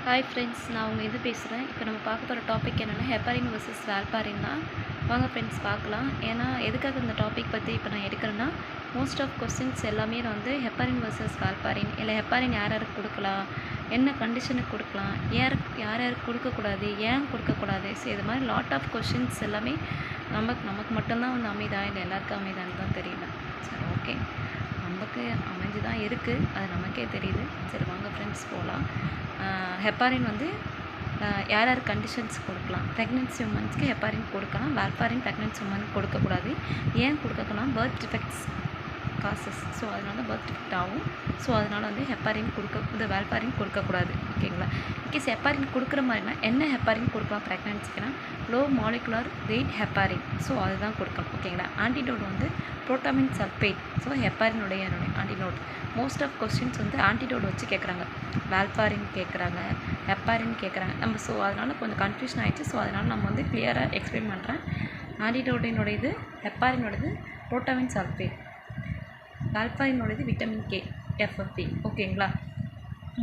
Hi friends, நான் உங்கள் இது பேசுகிறேன். இப்போ நம்ம பார்க்க போகிற டாபிக் என்னென்னா ஹெப்பாரின் வர்சஸ் வால்பாரின் தான். வாங்க ஃப்ரெண்ட்ஸ் பார்க்கலாம். ஏன்னா எதுக்காக இந்த டாபிக் பற்றி இப்போ நான் எடுக்கிறேன்னா, மோஸ்ட் ஆஃப் கொஸ்டின்ஸ் எல்லாமே வந்து ஹெப்பாரின் வர்சஸ் வால்பாரின், இல்லை ஹெப்பாரின் யார் யாருக்கு கொடுக்கலாம், என்ன கண்டிஷனுக்கு கொடுக்கலாம், யார் யாருக்கு கொடுக்கக்கூடாது, ஏன் கொடுக்கக்கூடாது. ஸோ இது மாதிரி லாட் ஆஃப் கொஸ்டின்ஸ் எல்லாமே நமக்கு மட்டும்தான் வந்து அமைதா, இல்லை எல்லாருக்கும் அமைதான்னு தான் தெரியல. சரி, ஓகே, நமக்கு அமைஞ்சு தான் இருக்குது, அது நமக்கே தெரியுது. சரி வாங்க ஃப்ரெண்ட்ஸ் போகலாம். ஹெப்பாரின் வந்து யார் யார் கண்டிஷன்ஸ் கொடுக்கலாம். ப்ரெக்னென்சி உமன்ஸ்க்கு ஹெப்பாரின் கொடுக்கலாம், வால்பாரின் ப்ரெக்னென்சி உமனுக்கு கொடுக்கக்கூடாது. ஏன் கொடுக்கக்கூடாது, பர்த் டிஃபெக்ட்ஸ் காசஸ். ஸோ அதனால பர்த் டிஃபெக்ட் ஆகும். ஸோ அதனால் வந்து ஹெப்பாரின் இந்த வால்பாரின் கொடுக்கக்கூடாது. ஓகேங்களா. இன்கேஸ் ஹெப்பாரின் கொடுக்குற மாதிரினா என்ன ஹெப்பாரின் கொடுக்கலாம் ப்ரெக்னென்சிக்குனா, low molecular weight heparin. So அதுதான் கொடுக்கணும். ஓகேங்களா. ஆன்டிடோட் வந்து புரோட்டாமின் சல்ஃபேட். ஸோ ஹெப்பாரினுடைய ஆன்டிடோட். மோஸ்ட் ஆஃப் கொஸ்டின்ஸ் வந்து ஆன்டிடோட் வச்சு கேட்குறாங்க, வால்பாரின் கேட்குறாங்க, ஹெப்பாரின் கேட்குறாங்க. நம்ம ஸோ அதனால் கொஞ்சம் கன்ஃபியூஷன் ஆகிடுச்சு. ஸோ அதனால் நம்ம வந்து கிளியராக எக்ஸ்பிளைன் பண்ணுறேன். ஆன்டிடோட்டினுடையது ஹெப்பாரினோடது புரோட்டாமின் சல்ஃபேட், வால்பாரினோடது விட்டமின் கே, எஃப்எஃப்பி. ஓகேங்களா.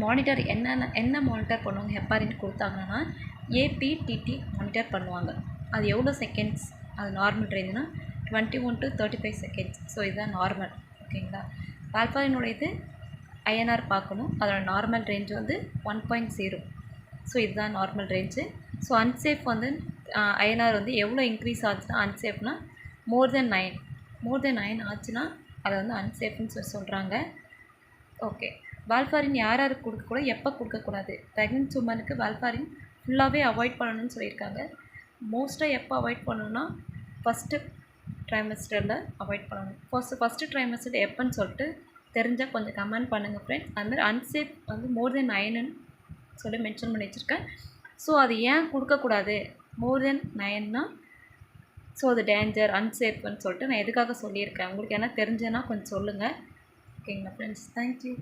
மானிட்டர் என்ன மானிட்டர் பண்ணுவாங்க ஹெப்பாரின் கொடுத்தாங்கன்னா, ஏபிடிடி மானிட்டர் பண்ணுவாங்க. அது எவ்வளோ செகண்ட்ஸ், அது நார்மல் ரேஞ்சுனா 21 to 35 செகண்ட்ஸ். ஸோ இதுதான் நார்மல். ஓகேங்களா. வால்பாரினோடையது ஐஎன்ஆர் பார்க்கணும். அதோட நார்மல் ரேஞ்ச் வந்து 1.0. ஸோ இதுதான் நார்மல் ரேஞ்சு. ஸோ அன்சேஃப் வந்து ஐஎன்ஆர் வந்து எவ்வளோ இன்க்ரீஸ் ஆச்சுன்னா, அன்சேஃப்னா மோர் தென் 9 ஆச்சுன்னா அதை வந்து அன்சேஃப்னு சொல்கிறாங்க. ஓகே. வால்பாரின் யார் யாருக்கு கொடுக்கக்கூடாது, எப்போ கொடுக்கக்கூடாது. ப்ரெக்னென்ட் உமனுக்கு வால்பாரின் ஃபுல்லாகவே அவாய்ட் பண்ணணும்னு சொல்லியிருக்காங்க. மோஸ்ட்டாக எப்போ அவாய்ட் பண்ணணும்னா, ஃபஸ்ட்டு ட்ரைமஸ்டரில் அவாய்ட் பண்ணணும். ஃபஸ்ட்டு ட்ரைமஸ்டர் எப்போன்னு சொல்லிட்டு தெரிஞ்சால் கொஞ்சம் கமெண்ட் பண்ணுங்கள் ஃப்ரெண்ட்ஸ். அதுமாதிரி அன்சேஃப் வந்து மோர் தென் 9ன்னு சொல்லி மென்ஷன் பண்ணி வச்சுருக்கேன். ஸோ அது ஏன் கொடுக்கக்கூடாது, மோர் தென் 9னா ஸோ அது டேஞ்சர், அன்சேஃப்னு சொல்லிட்டு நான் எதுக்காக சொல்லியிருக்கேன். உங்களுக்கு என்ன தெரிஞ்சேன்னா கொஞ்சம் சொல்லுங்கள். ஓகேங்களா ஃப்ரெண்ட்ஸ். தேங்க்யூ.